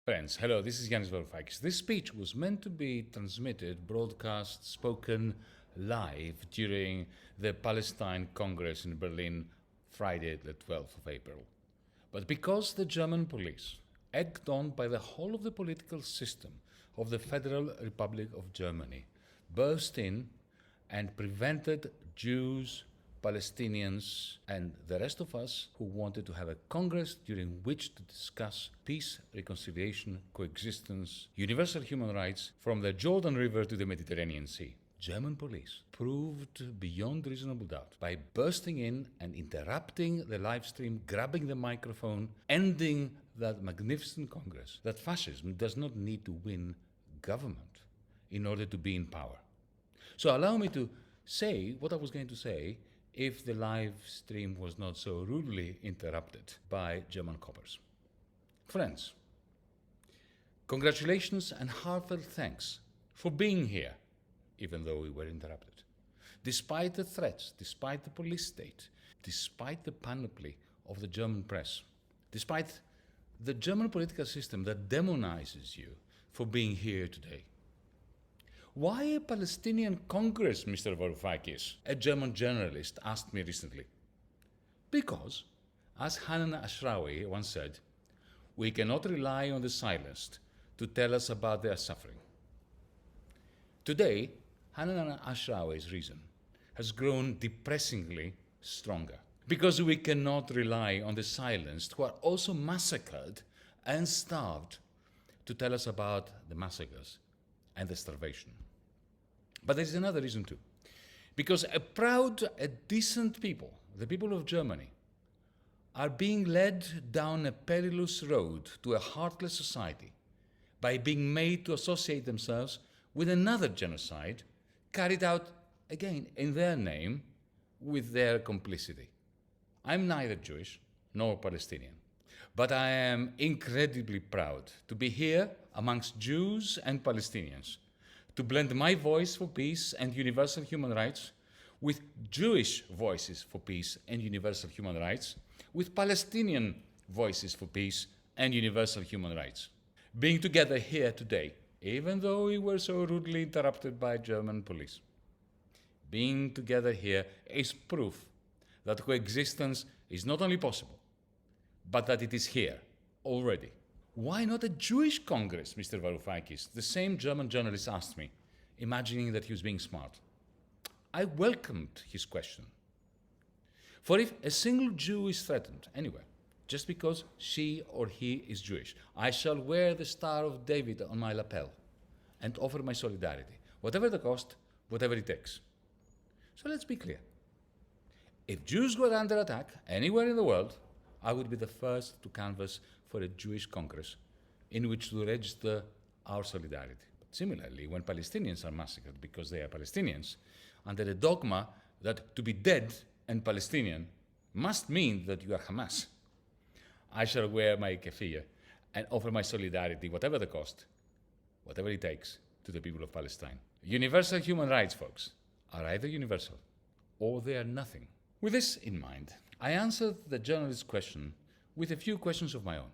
Friends, hello, this is Yannis Varoufakis. This speech was meant to be transmitted, broadcast, spoken live during the Palestine Congress in Berlin, Friday the 12th of April. But because the German police, egged on by the whole of the political system of the Federal Republic of Germany, burst in and prevented Jews, Palestinians, and the rest of us who wanted to have a congress during which to discuss peace, reconciliation, coexistence, universal human rights from the Jordan River to the Mediterranean Sea. German police proved beyond reasonable doubt by bursting in and interrupting the live stream, grabbing the microphone, ending that magnificent congress, that fascism does not need to win government in order to be in power. So allow me to say what I was going to say if the live stream was not so rudely interrupted by German coppers. Friends, congratulations and heartfelt thanks for being here, even though we were interrupted. Despite the threats, despite the police state, despite the panoply of the German press, despite the German political system that demonizes you for being here today. Why a Palestinian Congress, Mr. Varoufakis? A German journalist asked me recently. Because, as Hanan Ashrawi once said, we cannot rely on the silenced to tell us about their suffering. Today, Hanan Ashrawi's reason has grown depressingly stronger. Because we cannot rely on the silenced who are also massacred and starved to tell us about the massacres and the starvation. But there is another reason too. Because a proud, a decent people, the people of Germany, are being led down a perilous road to a heartless society by being made to associate themselves with another genocide carried out, again, in their name, with their complicity. I'm neither Jewish nor Palestinian, but I am incredibly proud to be here amongst Jews and Palestinians, to blend my voice for peace and universal human rights with Jewish voices for peace and universal human rights, with Palestinian voices for peace and universal human rights. Being together here today, even though we were so rudely interrupted by German police, being together here is proof that coexistence is not only possible, but that it is here already. Why not a Jewish Congress, Mr. Varoufakis? The same German journalist asked me, imagining that he was being smart. I welcomed his question. For if a single Jew is threatened anywhere, just because she or he is Jewish, I shall wear the Star of David on my lapel and offer my solidarity, whatever the cost, whatever it takes. So let's be clear. If Jews were under attack anywhere in the world, I would be the first to canvass for a Jewish Congress in which to register our solidarity. But similarly, when Palestinians are massacred because they are Palestinians, under the dogma that to be dead and Palestinian must mean that you are Hamas, I shall wear my keffiyeh and offer my solidarity, whatever the cost, whatever it takes, to the people of Palestine. Universal human rights, folks, are either universal or they are nothing. With this in mind, I answered the journalist's question with a few questions of my own.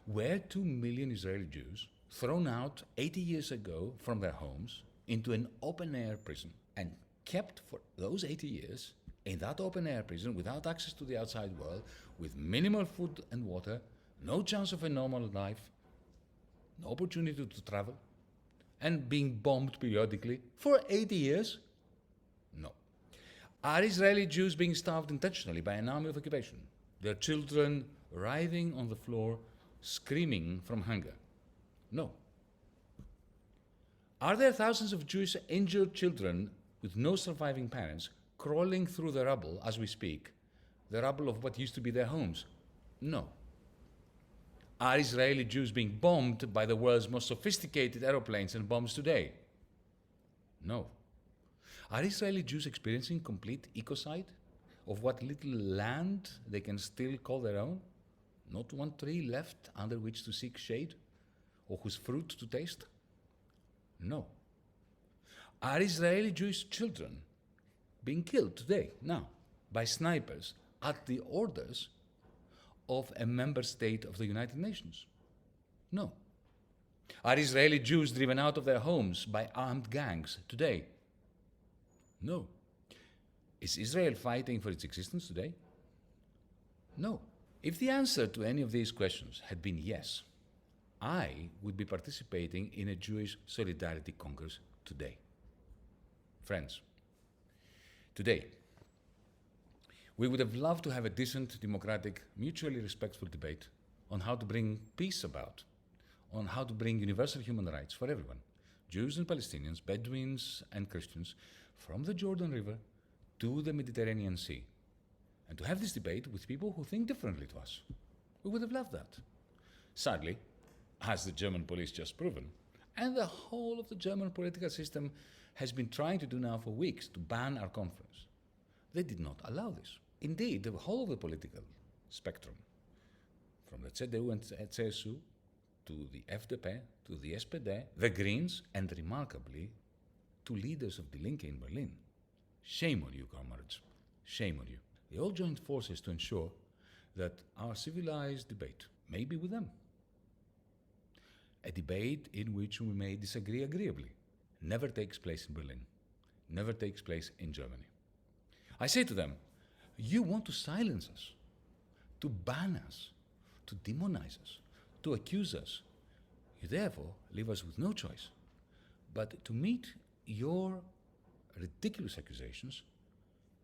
Were 2 million Israeli Jews thrown out 80 years ago from their homes into an open-air prison and kept for those 80 years in that open-air prison without access to the outside world, with minimal food and water, no chance of a normal life, no opportunity to travel, and being bombed periodically for 80 years? No. Are Israeli Jews being starved intentionally by an army of occupation? Their children writhing on the floor, screaming from hunger? No. Are there thousands of Jewish injured children with no surviving parents crawling through the rubble as we speak, the rubble of what used to be their homes? No. Are Israeli Jews being bombed by the world's most sophisticated aeroplanes and bombs today? No. Are Israeli Jews experiencing complete ecocide of what little land they can still call their own? Not one tree left under which to seek shade or whose fruit to taste? No. Are Israeli Jewish children being killed today, now, by snipers at the orders of a member state of the United Nations? No. Are Israeli Jews driven out of their homes by armed gangs today? No. Is Israel fighting for its existence today? No. If the answer to any of these questions had been yes, I would be participating in a Jewish Solidarity Congress today. Friends, today, we would have loved to have a decent, democratic, mutually respectful debate on how to bring peace about, on how to bring universal human rights for everyone, Jews and Palestinians, Bedouins and Christians, from the Jordan River to the Mediterranean Sea, and to have this debate with people who think differently to us. We would have loved that. Sadly, as the German police just proven, and the whole of the German political system has been trying to do now for weeks to ban our conference, they did not allow this. Indeed, the whole of the political spectrum, from the CDU and CSU to the FDP, to the SPD, the Greens, and remarkably, to leaders of Die Linke in Berlin. Shame on you, comrades. Shame on you. They all joined forces to ensure that our civilized debate may be with them. A debate in which we may disagree agreeably never takes place in Berlin, never takes place in Germany. I say to them, you want to silence us, to ban us, to demonize us, to accuse us. You therefore leave us with no choice but to meet your ridiculous accusations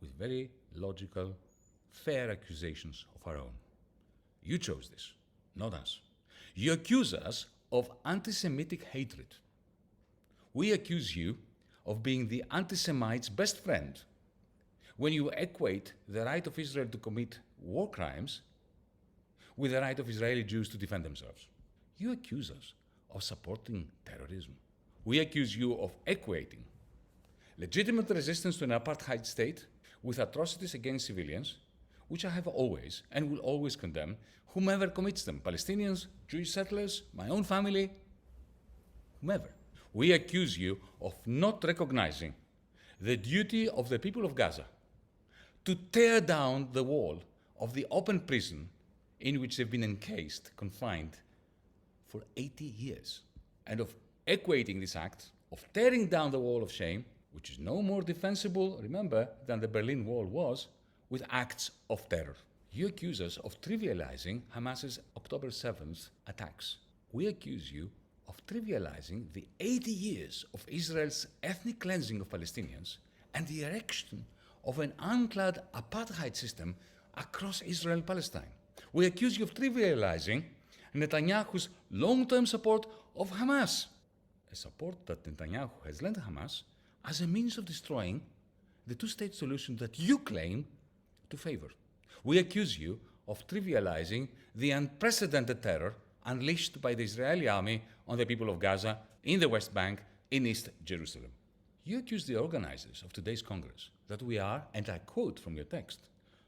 with very logical, fair accusations of our own. You chose this, not us. You accuse us of anti-Semitic hatred. We accuse you of being the anti-Semite's best friend when you equate the right of Israel to commit war crimes with the right of Israeli Jews to defend themselves. You accuse us of supporting terrorism. We accuse you of equating legitimate resistance to an apartheid state with atrocities against civilians, which I have always and will always condemn, whomever commits them, Palestinians, Jewish settlers, my own family, whomever. We accuse you of not recognizing the duty of the people of Gaza to tear down the wall of the open prison in which they've been encased, confined for 80 years, and of equating this act of tearing down the wall of shame, which is no more defensible, remember, than the Berlin Wall was, with acts of terror. You accuse us of trivializing Hamas's October 7th attacks. We accuse you of trivializing the 80 years of Israel's ethnic cleansing of Palestinians and the erection of an unclad apartheid system across Israel and Palestine. We accuse you of trivializing Netanyahu's long-term support of Hamas, a support that Netanyahu has lent Hamas as a means of destroying the two-state solution that you claim to favor. We accuse you of trivializing the unprecedented terror unleashed by the Israeli army on the people of Gaza, in the West Bank, in East Jerusalem. You accuse the organizers of today's Congress that we are, and I quote from your text,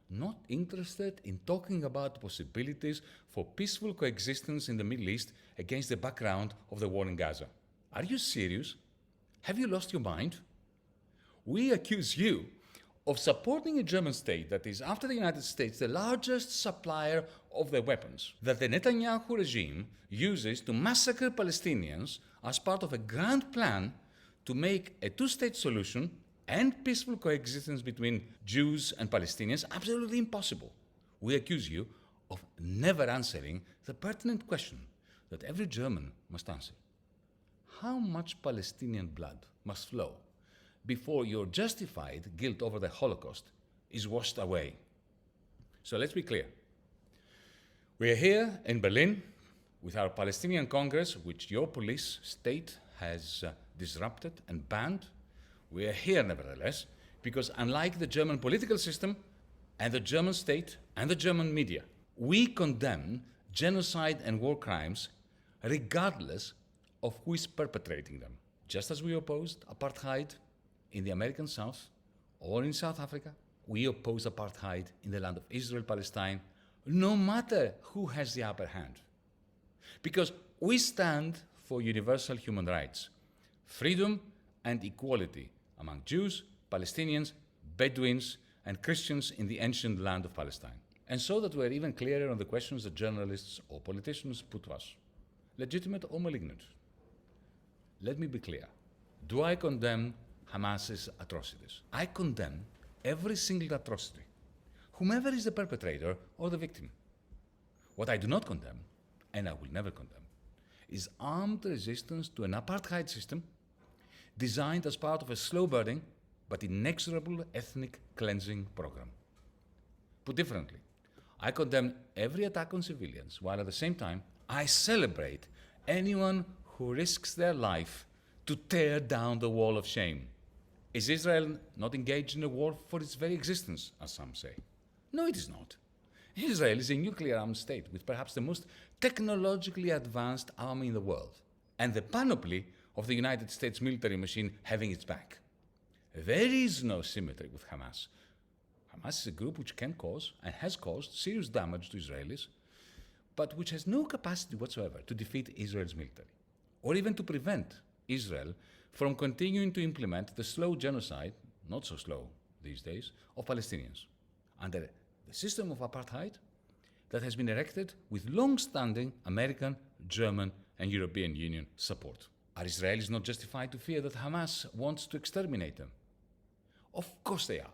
not interested in talking about possibilities for peaceful coexistence in the Middle East against the background of the war in Gaza. Are you serious? Have you lost your mind? We accuse you of supporting a German state that is, after the United States, the largest supplier of the weapons that the Netanyahu regime uses to massacre Palestinians as part of a grand plan to make a two-state solution and peaceful coexistence between Jews and Palestinians absolutely impossible. We accuse you of never answering the pertinent question that every German must answer. How much Palestinian blood must flow before your justified guilt over the Holocaust is washed away? So let's be clear. We are here in Berlin with our Palestinian Congress, which your police state has disrupted and banned. We are here, nevertheless, because unlike the German political system and the German state and the German media, we condemn genocide and war crimes regardless of who is perpetrating them. Just as we opposed apartheid in the American South or in South Africa, we oppose apartheid in the land of Israel, Palestine, no matter who has the upper hand. Because we stand for universal human rights, freedom and equality among Jews, Palestinians, Bedouins, and Christians in the ancient land of Palestine. And so that we're even clearer on the questions that journalists or politicians put to us, legitimate or malignant. let me be clear. Do I condemn Hamas's atrocities? I condemn every single atrocity, whomever is the perpetrator or the victim. What I do not condemn, and I will never condemn, is armed resistance to an apartheid system designed as part of a slow-burning but inexorable ethnic cleansing program. Put differently, I condemn every attack on civilians, while at the same time, I celebrate anyone who risks their life to tear down the wall of shame. Is Israel not engaged in a war for its very existence, as some say? No, it is not. Israel is a nuclear-armed state with perhaps the most technologically advanced army in the world, and the panoply of the United States military machine having its back. There is no symmetry with Hamas. Hamas is a group which can cause and has caused serious damage to Israelis, but which has no capacity whatsoever to defeat Israel's military, or even to prevent Israel from continuing to implement the slow genocide, not so slow these days, of Palestinians, under the system of apartheid that has been erected with long-standing American, German, and European Union support. Are Israelis not justified to fear that Hamas wants to exterminate them? Of course they are.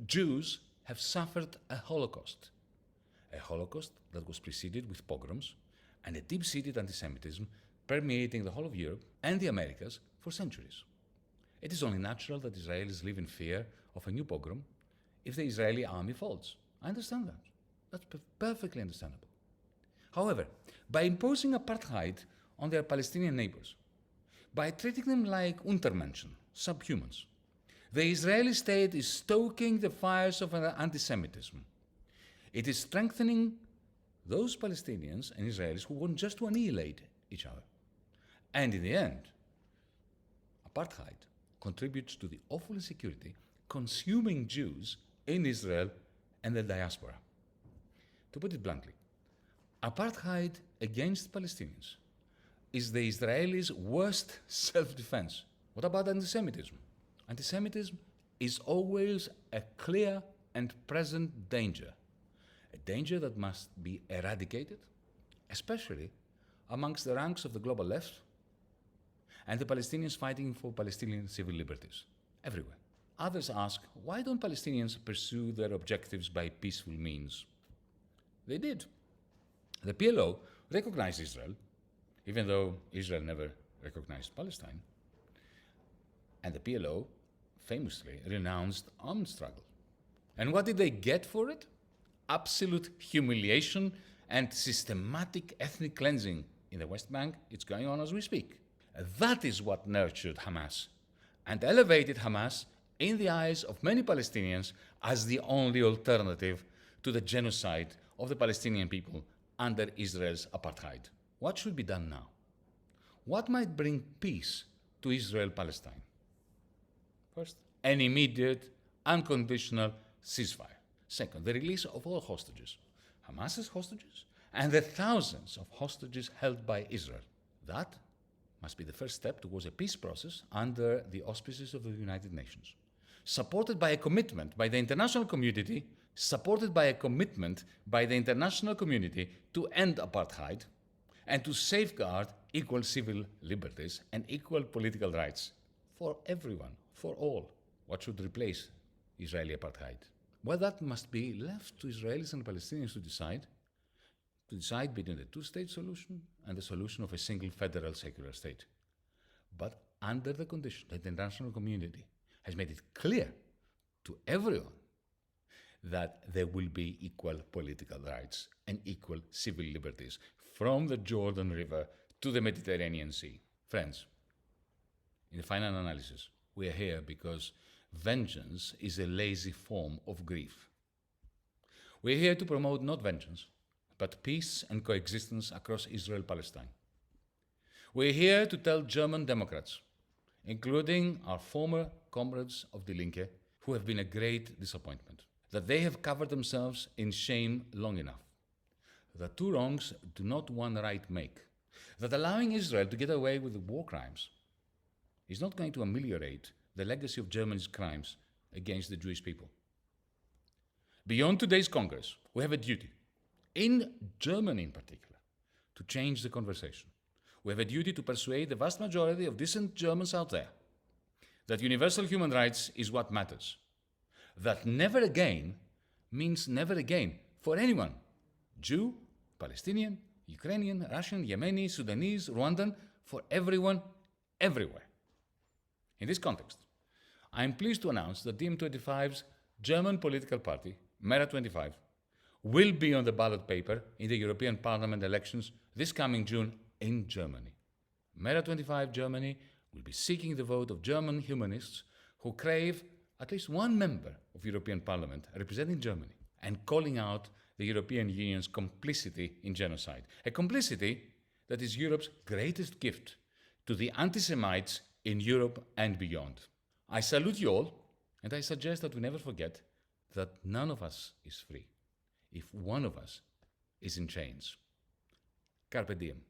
Jews have suffered a Holocaust that was preceded with pogroms and a deep-seated anti-Semitism permeating the whole of Europe and the Americas for centuries. It is only natural that Israelis live in fear of a new pogrom if the Israeli army falls. I understand that. That's perfectly understandable. However, by imposing apartheid on their Palestinian neighbors, by treating them like Untermenschen, subhumans, the Israeli state is stoking the fires of anti-Semitism. It is strengthening those Palestinians and Israelis who want just to annihilate each other. And in the end, apartheid contributes to the awful insecurity consuming Jews in Israel and the diaspora. To put it bluntly, apartheid against Palestinians is the Israelis' worst self-defense. What about anti-Semitism? Anti-Semitism is always a clear and present danger, a danger that must be eradicated, especially amongst the ranks of the global left and the Palestinians fighting for Palestinian civil liberties, everywhere. Others ask, why don't Palestinians pursue their objectives by peaceful means? They did. The PLO recognized Israel, even though Israel never recognized Palestine. And the PLO famously renounced armed struggle. And what did they get for it? Absolute humiliation and systematic ethnic cleansing in the West Bank. It's going on as we speak. That is what nurtured Hamas and elevated Hamas in the eyes of many Palestinians as the only alternative to the genocide of the Palestinian people under Israel's apartheid. What should be done now? What might bring peace to Israel-Palestine? First, an immediate, unconditional ceasefire. Second, the release of all hostages, Hamas's hostages and the thousands of hostages held by Israel. That must be the first step towards a peace process under the auspices of the United Nations, supported by a commitment by the international community to end apartheid and to safeguard equal civil liberties and equal political rights for everyone, for all. What should replace Israeli apartheid? Well, that must be left to Israelis and Palestinians to decide between the two-state solution and the solution of a single federal secular state. But under the condition that the international community has made it clear to everyone that there will be equal political rights and equal civil liberties from the Jordan River to the Mediterranean Sea. Friends, in the final analysis, we are here because vengeance is a lazy form of grief. We are here to promote not vengeance, but peace and coexistence across Israel-Palestine. We are here to tell German Democrats, including our former comrades of Die Linke, who have been a great disappointment, that they have covered themselves in shame long enough, that two wrongs do not one right make, that allowing Israel to get away with the war crimes is not going to ameliorate the legacy of Germany's crimes against the Jewish people. Beyond today's Congress, we have a duty, in Germany in particular, to change the conversation. We have a duty to persuade the vast majority of decent Germans out there that universal human rights is what matters. That never again means never again for anyone. Jew, Palestinian, Ukrainian, Russian, Yemeni, Sudanese, Rwandan, for everyone, everywhere. In this context, I am pleased to announce that DiEM25's German political party, Mehr25, will be on the ballot paper in the European Parliament elections this coming June in Germany. Mehr25 Germany will be seeking the vote of German humanists who crave at least one member of European Parliament representing Germany and calling out the European Union's complicity in genocide, a complicity that is Europe's greatest gift to the anti-Semites in Europe and beyond. I salute you all, and I suggest that we never forget that none of us is free if one of us is in chains. Carpe diem.